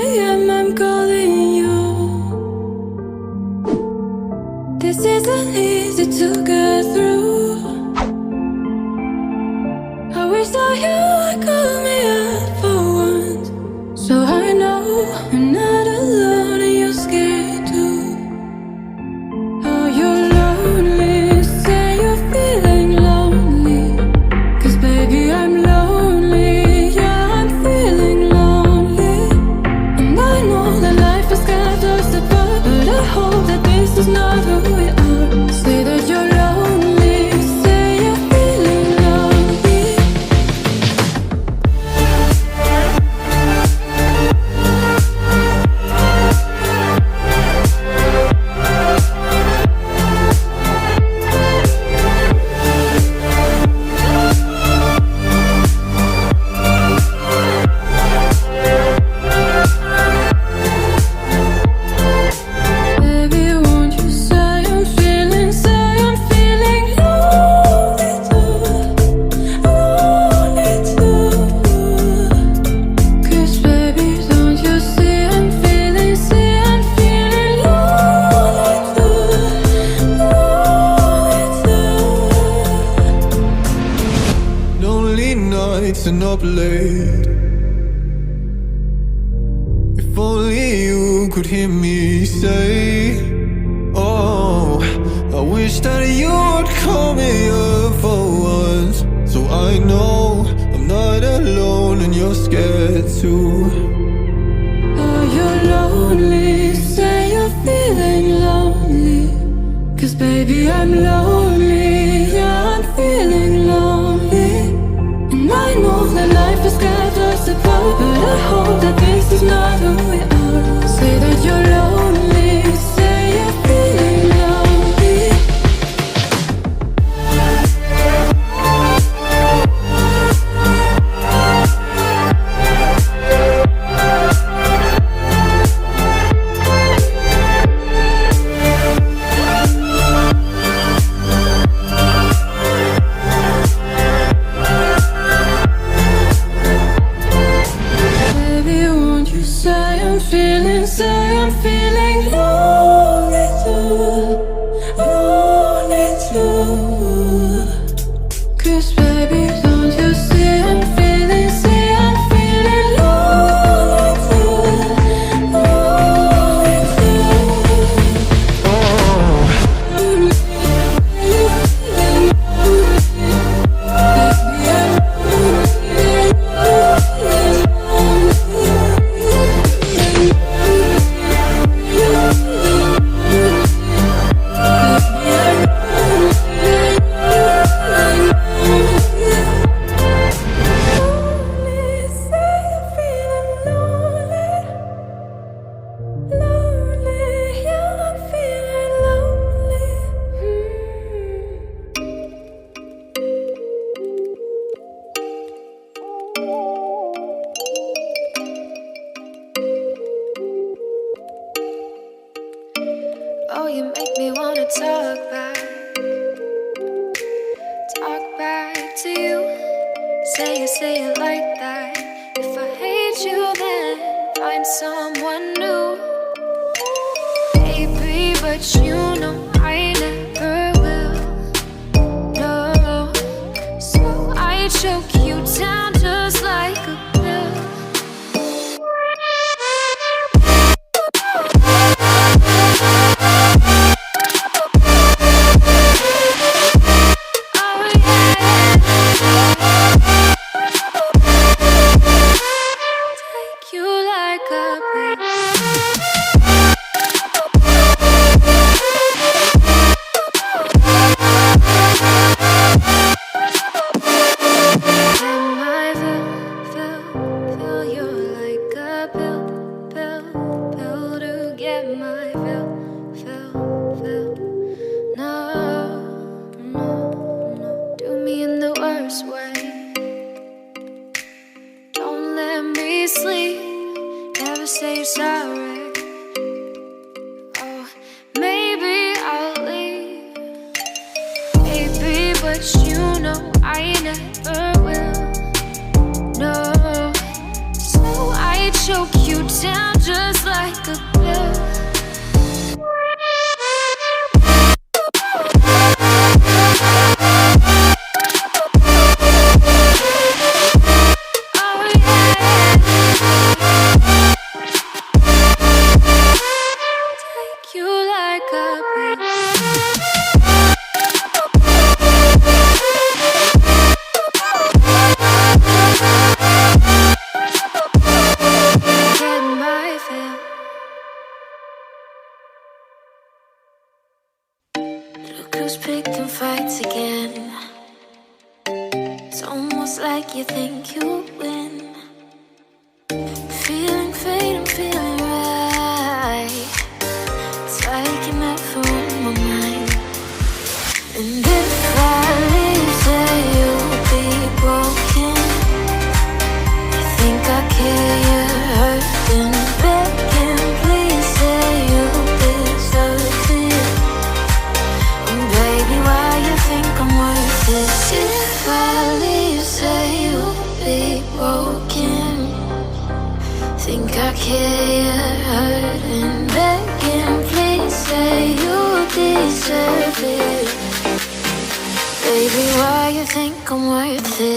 a.m. I'm calling you. This isn't easy to get through. I wish that you would call me out for once, so I know I'm not alone and you're scared too. Oh, you're lonely, say you're feeling lonely, 'cause baby I'm lonely, yeah I'm feeling lonely. And I know that life has got us apart, but I hope that this is not who we are. Say that you're lonely, say you're feeling lonely. Baby, won't you say I'm feeling lonely too, lonely too. 'Cause baby, don't you see I'm feeling lonely too, lonely too. Lonely nights and up late. If only you could hear me say, oh, I wish that you would call me up for once, so I know I'm not alone and you're scared too. Oh, you're lonely, say you're feeling lonely, 'cause baby I'm lonely, yeah I'm feeling lonely. And I know that life has got us apart, but I hope that this is not who we are. Say that you're lonely, say you're feeling lonely. Baby, won't you say I'm feeling lonely too, lonely too. 'Cause baby, don't you see I'm feeling lonely too, lonely too. Oh, you make me wanna talk back to you. Say it like that. If I hate you, then find someone new. Baby, but you know I never will. No, so I choke you down just like a pill. Take you like a pill. say you're sorry. Oh, maybe I'll leave, baby, but you know I never will. No, so I choke you down. fights again. It's almost like you think you'll win. Feeling fate, I'm feeling right. It's like you're never on my mind. And if I leave, say you'll be broken. You think I care, you're hurting, begging, please say you deserve it. And baby, why you think I'm worth it? If I leave, say you'll be broken. Think I care, you're hurting, begging, please say you deserve it. Baby, why you think I'm worth it?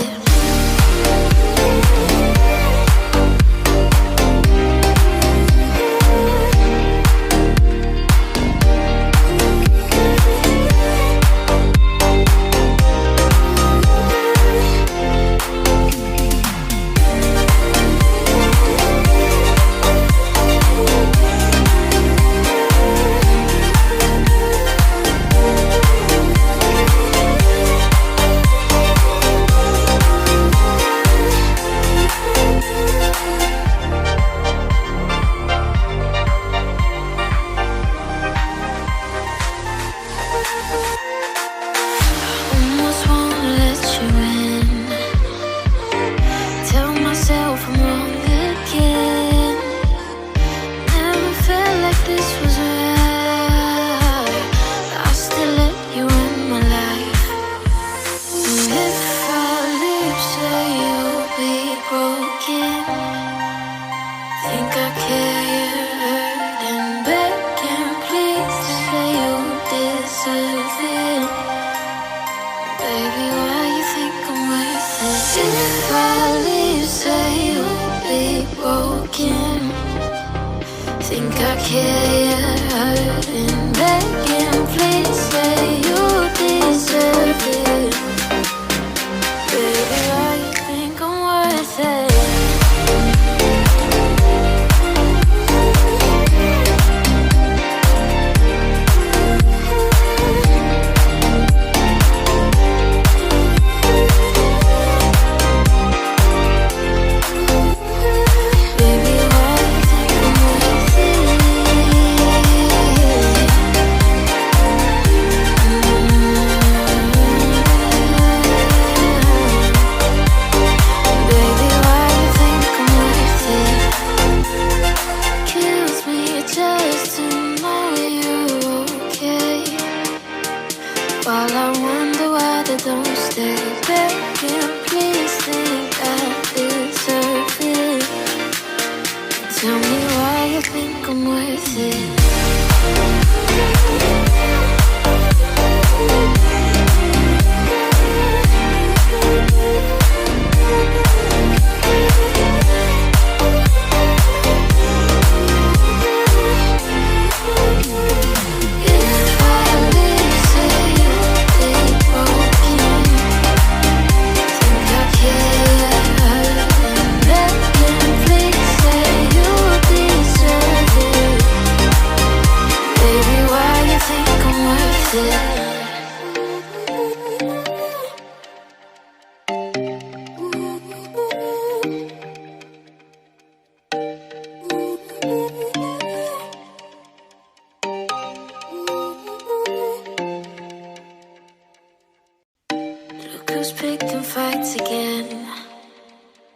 Picking fights again.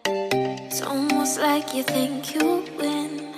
It's almost like you think you'll win.